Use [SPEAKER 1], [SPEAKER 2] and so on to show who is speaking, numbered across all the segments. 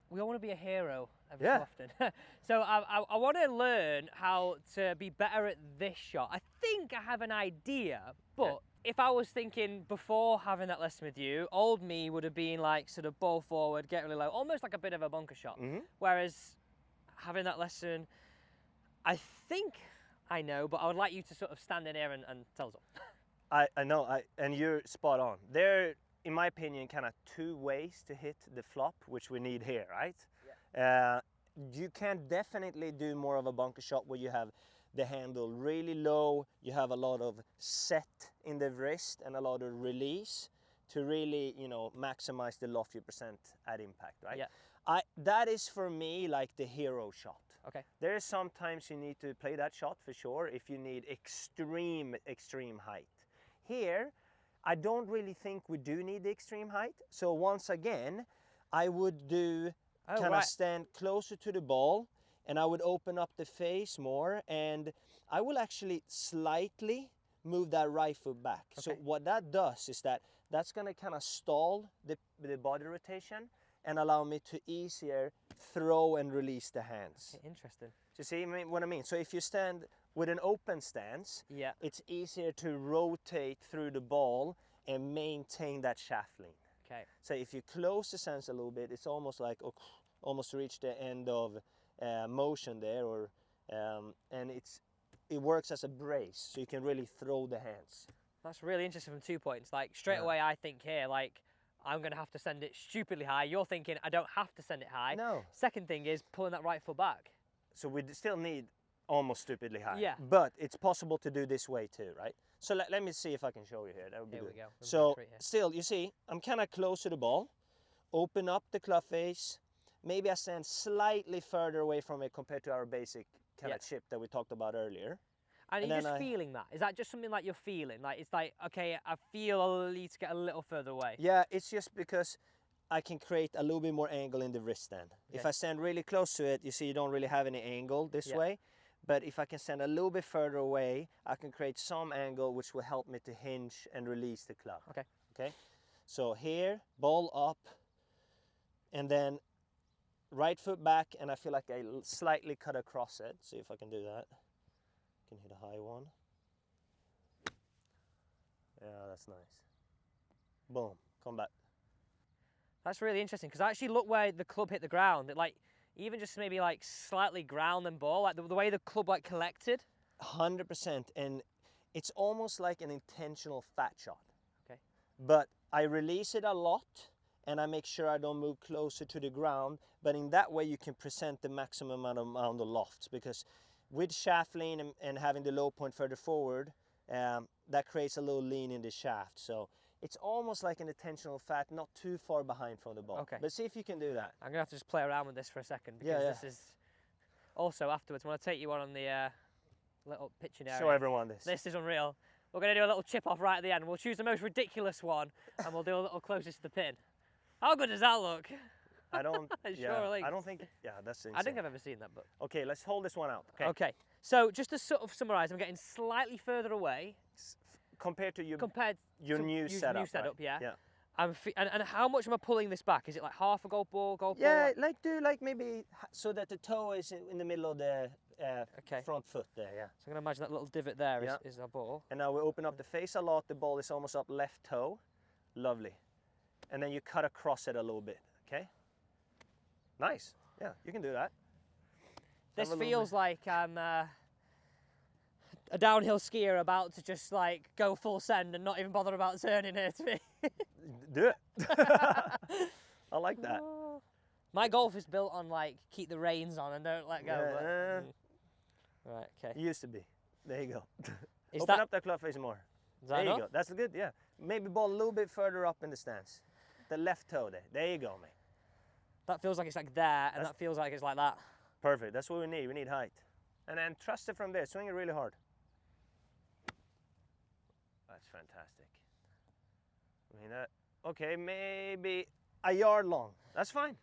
[SPEAKER 1] we all want to be a hero every so often. So I want to learn how to be better at this shot. I think I have an idea, but if I was thinking before having that lesson with you, old me would have been like sort of ball forward, get really low, almost like a bit of a bunker shot. Whereas having that lesson, I think I know, but I would like you to sort of stand in here and tell us all.
[SPEAKER 2] I know, and you're spot on. There, in my opinion, kind of two ways to hit the flop, which we need here, right? Yeah. You can definitely do more of a bunker shot where you have the handle really low, you have a lot of set in the wrist and a lot of release to really, you know, maximize the loft you percent at impact, right? Yeah. That is for me like the hero shot.
[SPEAKER 1] Okay.
[SPEAKER 2] There is sometimes you need to play that shot for sure if you need extreme height. Here, I don't really think we do need the extreme height. So once again, I would do kind of stand closer to the ball, and I would open up the face more, and I will actually slightly move that right foot back. Okay. So what that does is that's gonna kind of stall the body rotation and allow me to easier throw and release the hands.
[SPEAKER 1] Okay, interesting.
[SPEAKER 2] Do you see what I mean? So if you stand with an open stance, it's easier to rotate through the ball and maintain that shaft lean.
[SPEAKER 1] Okay.
[SPEAKER 2] So if you close the stance a little bit, it's almost like almost reach the end of motion there, or and it works as a brace, so you can really throw the hands.
[SPEAKER 1] That's really interesting from 2 points. Like straight away, I think here, like I'm going to have to send it stupidly high. You're thinking I don't have to send it high.
[SPEAKER 2] No.
[SPEAKER 1] Second thing is pulling that right foot back.
[SPEAKER 2] So we still need almost stupidly high.
[SPEAKER 1] Yeah.
[SPEAKER 2] But it's possible to do this way too, right? So let me see if I can show you here. That would be good.
[SPEAKER 1] Here we go.
[SPEAKER 2] So still, you see, I'm kind of close to the ball. Open up the club face. Maybe I stand slightly further away from it compared to our basic kind of chip that we talked about earlier.
[SPEAKER 1] And you're just feeling that? Is that just something like you're feeling? Like it's like, okay, I feel I need to get a little further away.
[SPEAKER 2] Yeah, it's just because I can create a little bit more angle in the wrist stand. Okay. If I stand really close to it, you see you don't really have any angle this way. But if I can stand a little bit further away, I can create some angle which will help me to hinge and release the club.
[SPEAKER 1] Okay.
[SPEAKER 2] Okay. So here, ball up, and then right foot back, and I feel like I slightly cut across it. See if I can do that. Can hit a high one. Yeah, that's nice. Boom, come back.
[SPEAKER 1] That's really interesting, because I actually look where the club hit the ground. It like, even just maybe like slightly ground and ball, like the way the club like collected.
[SPEAKER 2] 100%, and it's almost like an intentional fat shot.
[SPEAKER 1] Okay.
[SPEAKER 2] But I release it a lot, and I make sure I don't move closer to the ground, but in that way you can present the maximum amount of lofts, because with shaft lean and having the low point further forward, that creates a little lean in the shaft. So it's almost like an intentional fat, not too far behind from the ball.
[SPEAKER 1] Okay.
[SPEAKER 2] But see if you can do that.
[SPEAKER 1] I'm going to have to just play around with this for a second, because this is... Also, afterwards, when I take you on the little pitching area...
[SPEAKER 2] Show everyone this.
[SPEAKER 1] This is unreal. We're going to do a little chip off right at the end. We'll choose the most ridiculous one, and we'll do a little closest to the pin. How good does that look?
[SPEAKER 2] I don't...
[SPEAKER 1] I don't
[SPEAKER 2] think... Yeah, that's insane.
[SPEAKER 1] I don't think I've ever seen that, but...
[SPEAKER 2] Okay, let's hold this one out.
[SPEAKER 1] Okay. So, just to sort of summarise, I'm getting slightly further away...
[SPEAKER 2] Compared to your new setup.
[SPEAKER 1] Right? Yeah. And how much am I pulling this back? Is it like half a golf ball?
[SPEAKER 2] Yeah, like do like maybe so that the toe is in the middle of the front foot there, yeah.
[SPEAKER 1] So I'm going to imagine that little divot there is our ball.
[SPEAKER 2] And now we open up the face a lot, the ball is almost up left toe. Lovely. And then you cut across it a little bit, okay? Nice, yeah, you can do that.
[SPEAKER 1] This feels like I'm a downhill skier about to just like go full send and not even bother about turning here to me.
[SPEAKER 2] Do it. I like that.
[SPEAKER 1] My golf is built on like keep the reins on and don't let go. But, right, okay.
[SPEAKER 2] It used to be. There you go.
[SPEAKER 1] Is
[SPEAKER 2] Open up that club face more.
[SPEAKER 1] There
[SPEAKER 2] you go. That's good, yeah. Maybe ball a little bit further up in the stance. The left toe there. There you go, mate.
[SPEAKER 1] That feels like it's like there, and that feels like it's like that.
[SPEAKER 2] Perfect. That's what we need. We need height. And then trust it from there. Swing it really hard. That's fantastic. I mean, okay, maybe a yard long. That's fine.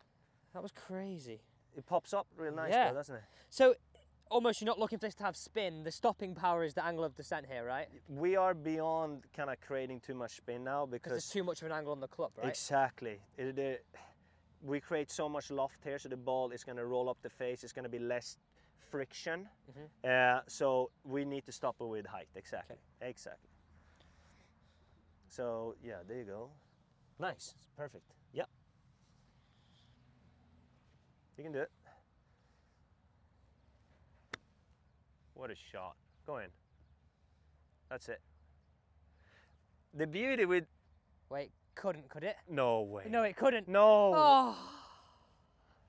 [SPEAKER 1] That was crazy.
[SPEAKER 2] It pops up real nice though, doesn't it?
[SPEAKER 1] So, almost you're not looking for this to have spin. The stopping power is the angle of descent here, right?
[SPEAKER 2] We are beyond kind of creating too much spin now because...
[SPEAKER 1] there's too much of an angle on the club, right?
[SPEAKER 2] Exactly. we create so much loft here, so the ball is going to roll up the face. It's going to be less friction. So we need to stop it with height. Exactly.
[SPEAKER 1] Okay.
[SPEAKER 2] Exactly. So yeah, there you go. Nice. Perfect. Yep. You can do it. What a shot. Go in. That's it. The beauty with...
[SPEAKER 1] Wait, couldn't, could it?
[SPEAKER 2] No way.
[SPEAKER 1] No, it couldn't.
[SPEAKER 2] No.
[SPEAKER 1] Oh.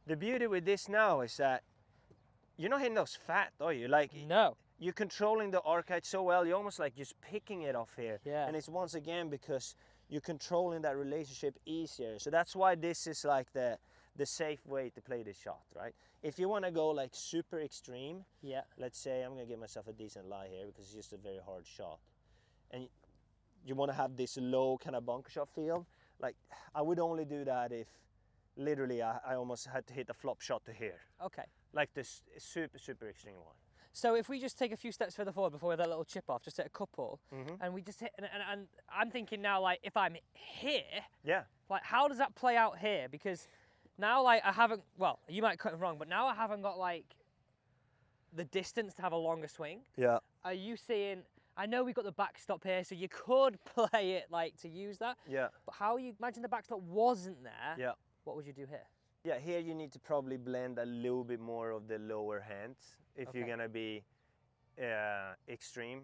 [SPEAKER 2] The beauty with this now is that you're not hitting those fat, are you? Like,
[SPEAKER 1] No.
[SPEAKER 2] you're controlling the arc height so well, you're almost like just picking it off here.
[SPEAKER 1] Yeah.
[SPEAKER 2] And it's once again because you're controlling that relationship easier. So that's why this is like the safe way to play this shot, right? If you want to go like super extreme,
[SPEAKER 1] Yeah.
[SPEAKER 2] let's say I'm going to give myself a decent lie here because it's just a very hard shot. And you want to have this low kind of bunker shot feel. Like, I would only do that if literally I almost had to hit a flop shot to here.
[SPEAKER 1] Okay.
[SPEAKER 2] Like this super, super extreme one.
[SPEAKER 1] So if we just take a few steps further forward before that little chip off, just hit a couple, and we just hit, and I'm thinking now, like, if I'm here,
[SPEAKER 2] Yeah.
[SPEAKER 1] like, how does that play out here? Because now, like, I haven't, well, you might cut it wrong, but now I haven't got, like, the distance to have a longer swing.
[SPEAKER 2] Yeah.
[SPEAKER 1] Are you seeing, I know we've got the backstop here, so you could play it, like, to use that.
[SPEAKER 2] Yeah.
[SPEAKER 1] But how you, imagine the backstop wasn't there.
[SPEAKER 2] Yeah.
[SPEAKER 1] What would you do here?
[SPEAKER 2] Yeah, here you need to probably blend a little bit more of the lower hands if you're
[SPEAKER 1] Okay.
[SPEAKER 2] gonna be extreme.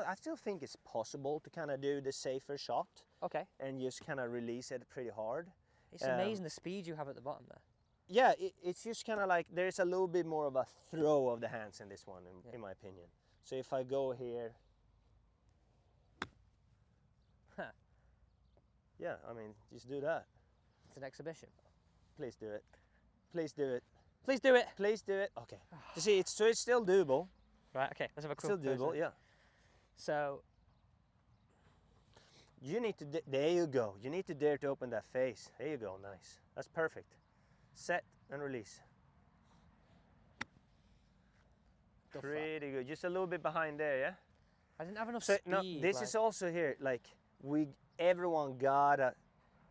[SPEAKER 2] I still think it's possible to kind of do the safer shot
[SPEAKER 1] Okay.
[SPEAKER 2] and just kind of release it pretty hard.
[SPEAKER 1] It's amazing the speed you have at the bottom there.
[SPEAKER 2] Yeah, it's just kind of like there's a little bit more of a throw of the hands in this one, in my opinion. So if I go here, yeah, I mean, just do that.
[SPEAKER 1] It's an exhibition.
[SPEAKER 2] Please do it. Please do it.
[SPEAKER 1] Please do it.
[SPEAKER 2] Please do it. Okay. You see, it's still doable.
[SPEAKER 1] Right, okay, let's have a quick
[SPEAKER 2] Still doable, yeah.
[SPEAKER 1] So,
[SPEAKER 2] You need to, there you go. You need to dare to open that face. There you go, nice. That's perfect. Set and release.
[SPEAKER 1] go for it.
[SPEAKER 2] Pretty good. Just a little bit behind there, yeah?
[SPEAKER 1] I didn't have enough
[SPEAKER 2] So,
[SPEAKER 1] speed.
[SPEAKER 2] no, this is also here, like, everyone gotta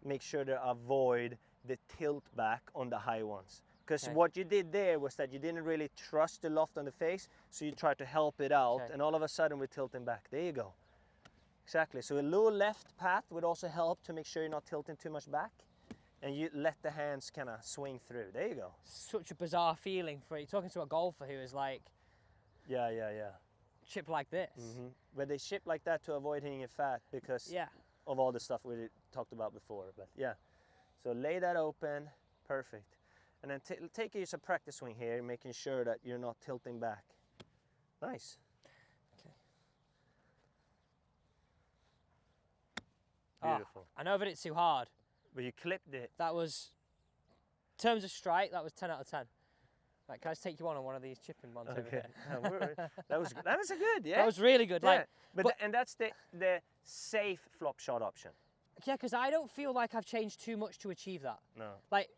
[SPEAKER 2] make sure to avoid the tilt back on the high ones. Because
[SPEAKER 1] Okay.
[SPEAKER 2] what you did there was that you didn't really trust the loft on the face, so you tried to help it out,
[SPEAKER 1] Okay.
[SPEAKER 2] and all of a sudden we're tilting back. There you go. Exactly. So a little left path would also help to make sure you're not tilting too much back, and you let the hands kind of swing through. There you go.
[SPEAKER 1] Such a bizarre feeling for you talking to a golfer who is like
[SPEAKER 2] Yeah, yeah, yeah.
[SPEAKER 1] chip like this.
[SPEAKER 2] But they ship like that to avoid hitting it fat because
[SPEAKER 1] Yeah.
[SPEAKER 2] of all the stuff we talked about before. But yeah, so lay that open, perfect. And then take use a practice swing here, making sure that you're not tilting back. Nice.
[SPEAKER 1] Okay.
[SPEAKER 2] Beautiful.
[SPEAKER 1] I know that it's too hard.
[SPEAKER 2] But you clipped it.
[SPEAKER 1] That was, in terms of strike, that was 10 out of 10. Right, can I just take you on one of these chipping ones over
[SPEAKER 2] Okay.
[SPEAKER 1] here?
[SPEAKER 2] that was a good, yeah.
[SPEAKER 1] That was really good.
[SPEAKER 2] Yeah.
[SPEAKER 1] Like,
[SPEAKER 2] And that's the safe flop shot option.
[SPEAKER 1] yeah, because I don't feel like I've changed too much to achieve that.
[SPEAKER 2] No.
[SPEAKER 1] Like,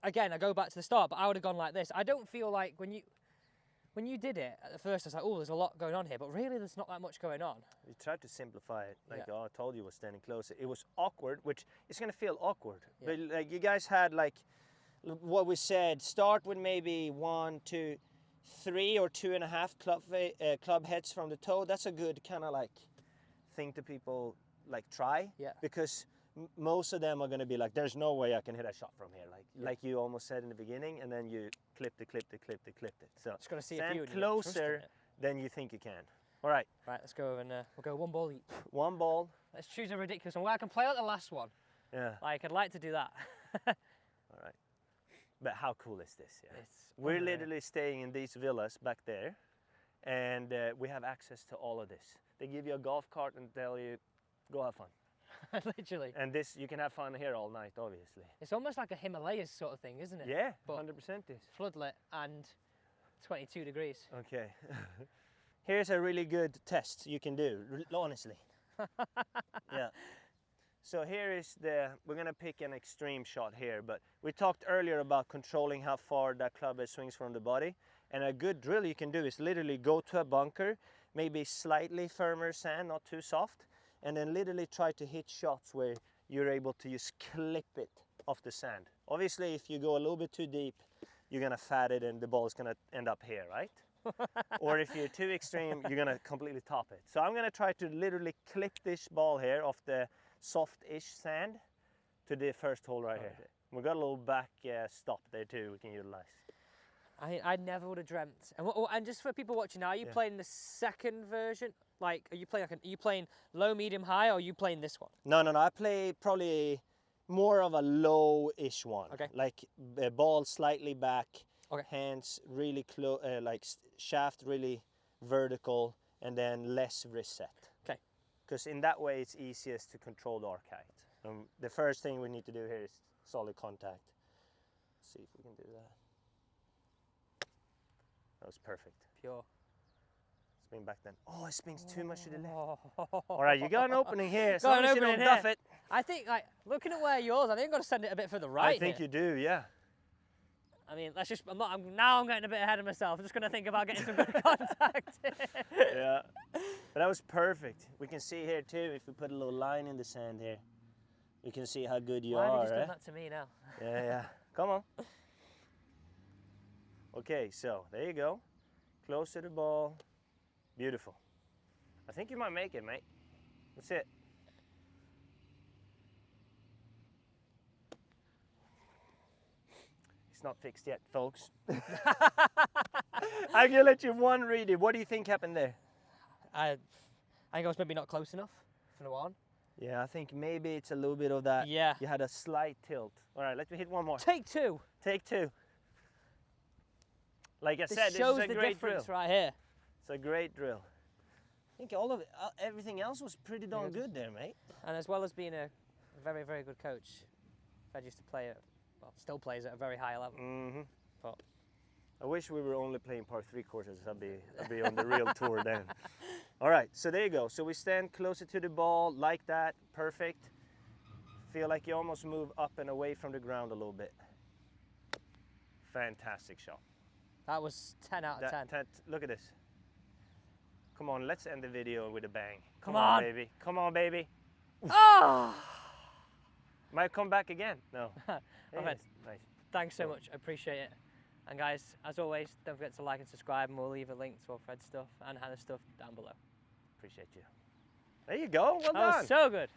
[SPEAKER 1] again, I go back to the start, but I would have gone like this. I don't feel like when you did it at first, I was like, oh, there's a lot going on here, but really, there's not that much going on.
[SPEAKER 2] You tried to simplify it. Like,
[SPEAKER 1] Yeah.
[SPEAKER 2] oh, I told you it was standing closer. It was awkward, which is gonna feel awkward.
[SPEAKER 1] Yeah.
[SPEAKER 2] But like you guys had like what we said, start with maybe 1, 2, 3 or 2.5 club heads from the toe. That's a good kind of like thing to people like try.
[SPEAKER 1] Yeah.
[SPEAKER 2] Because most of them are gonna be like, there's no way I can hit a shot from here. Like you almost said in the beginning, and then you clipped it. So
[SPEAKER 1] Just got to see a
[SPEAKER 2] stand
[SPEAKER 1] few. and you get trust in
[SPEAKER 2] closer
[SPEAKER 1] it.
[SPEAKER 2] than you think you can. All right,
[SPEAKER 1] Right, let's go and we'll go one ball each.
[SPEAKER 2] one ball.
[SPEAKER 1] Let's choose a ridiculous one. Well, I can play out the last one.
[SPEAKER 2] Yeah.
[SPEAKER 1] Like, I'd like to do that.
[SPEAKER 2] All right. But how cool is this? Yeah.
[SPEAKER 1] It's
[SPEAKER 2] We're
[SPEAKER 1] unreal.
[SPEAKER 2] literally staying in these villas back there, and we have access to all of this. They give you a golf cart and tell you, go have fun.
[SPEAKER 1] Literally.
[SPEAKER 2] And this, you can have fun here all night, obviously.
[SPEAKER 1] It's almost like a Himalayas sort of thing, isn't it?
[SPEAKER 2] Yeah,
[SPEAKER 1] But
[SPEAKER 2] 100% is.
[SPEAKER 1] floodlit and 22 degrees.
[SPEAKER 2] Okay. Here's a really good test you can do, honestly. Yeah. So here is we're gonna pick an extreme shot here, but we talked earlier about controlling how far that club head swings from the body. And a good drill you can do is literally go to a bunker, maybe slightly firmer sand, not too soft, and then literally try to hit shots where you're able to just clip it of the sand. Obviously, if you go a little bit too deep, you're gonna fat it and the ball is gonna end up here, right? Or if you're too extreme, you're gonna completely top it. So I'm gonna try to literally clip this ball here off the soft-ish sand to the first hole right here. We got a little back stop there too we can utilize.
[SPEAKER 1] I never would have dreamt. And just for people watching now, are you playing the second version? Like, are you playing low, medium, high, or are you playing this one?
[SPEAKER 2] No. I play probably more of a low-ish one.
[SPEAKER 1] Okay.
[SPEAKER 2] Like the ball slightly back,
[SPEAKER 1] Okay.
[SPEAKER 2] hands really close, like shaft really vertical, and then less wrist set.
[SPEAKER 1] Okay.
[SPEAKER 2] Because in that way, it's easiest to control the arc height. The first thing we need to do here is solid contact. Let's see if we can do that. That was perfect.
[SPEAKER 1] Pure.
[SPEAKER 2] Spin back then. Oh, it spins too much to the left.
[SPEAKER 1] Oh.
[SPEAKER 2] All right, you got an opening here. As
[SPEAKER 1] Got
[SPEAKER 2] long
[SPEAKER 1] an
[SPEAKER 2] as you
[SPEAKER 1] opening
[SPEAKER 2] don't duff
[SPEAKER 1] here.
[SPEAKER 2] it.
[SPEAKER 1] I think, like, looking at where yours, I think I've got to send it a bit further right.
[SPEAKER 2] I think
[SPEAKER 1] here.
[SPEAKER 2] you do, yeah.
[SPEAKER 1] I mean, let's just. Now I'm getting a bit ahead of myself. I'm just going to think about getting some good contact.
[SPEAKER 2] Yeah. But that was perfect. We can see here too, if we put a little line in the sand here, we can see how good you
[SPEAKER 1] Why have
[SPEAKER 2] are,
[SPEAKER 1] you just
[SPEAKER 2] right?
[SPEAKER 1] done that to me now?
[SPEAKER 2] Yeah. Come on. Okay, so there you go. Close to the ball. Beautiful. I think you might make it, mate. That's it. It's not fixed yet, folks. I'm gonna let you one read it. What do you think happened there?
[SPEAKER 1] I think I was maybe not close enough for the one.
[SPEAKER 2] Yeah, I think maybe it's a little bit of that.
[SPEAKER 1] Yeah.
[SPEAKER 2] You had a slight tilt. All right, let me hit one more.
[SPEAKER 1] Take two.
[SPEAKER 2] Take two. Like I
[SPEAKER 1] This
[SPEAKER 2] said, this
[SPEAKER 1] shows
[SPEAKER 2] is a
[SPEAKER 1] the
[SPEAKER 2] great drill.
[SPEAKER 1] difference right here.
[SPEAKER 2] It's a great drill. I think all of it, everything else was pretty darn good there, mate.
[SPEAKER 1] And as well as being a very, very good coach, Fred used to play at, well, still plays at a very high level.
[SPEAKER 2] Mm-hmm.
[SPEAKER 1] But
[SPEAKER 2] I wish we were only playing par 3 courses. I'd be on the real tour then. All right, so there you go. So we stand closer to the ball like that. Perfect. Feel like you almost move up and away from the ground a little bit. Fantastic shot.
[SPEAKER 1] that was 10 out of 10.
[SPEAKER 2] Look at this. Come on, let's end the video with a bang.
[SPEAKER 1] Come on.
[SPEAKER 2] Baby. Come on, baby.
[SPEAKER 1] Oh!
[SPEAKER 2] Might come back again. No.
[SPEAKER 1] Right.
[SPEAKER 2] Nice.
[SPEAKER 1] Thanks so much. I appreciate it. And guys, as always, don't forget to like and subscribe, and we'll leave a link to all Fred's stuff and Hannah's stuff down below.
[SPEAKER 2] Appreciate you. There you go. Well
[SPEAKER 1] That
[SPEAKER 2] done.
[SPEAKER 1] was so good.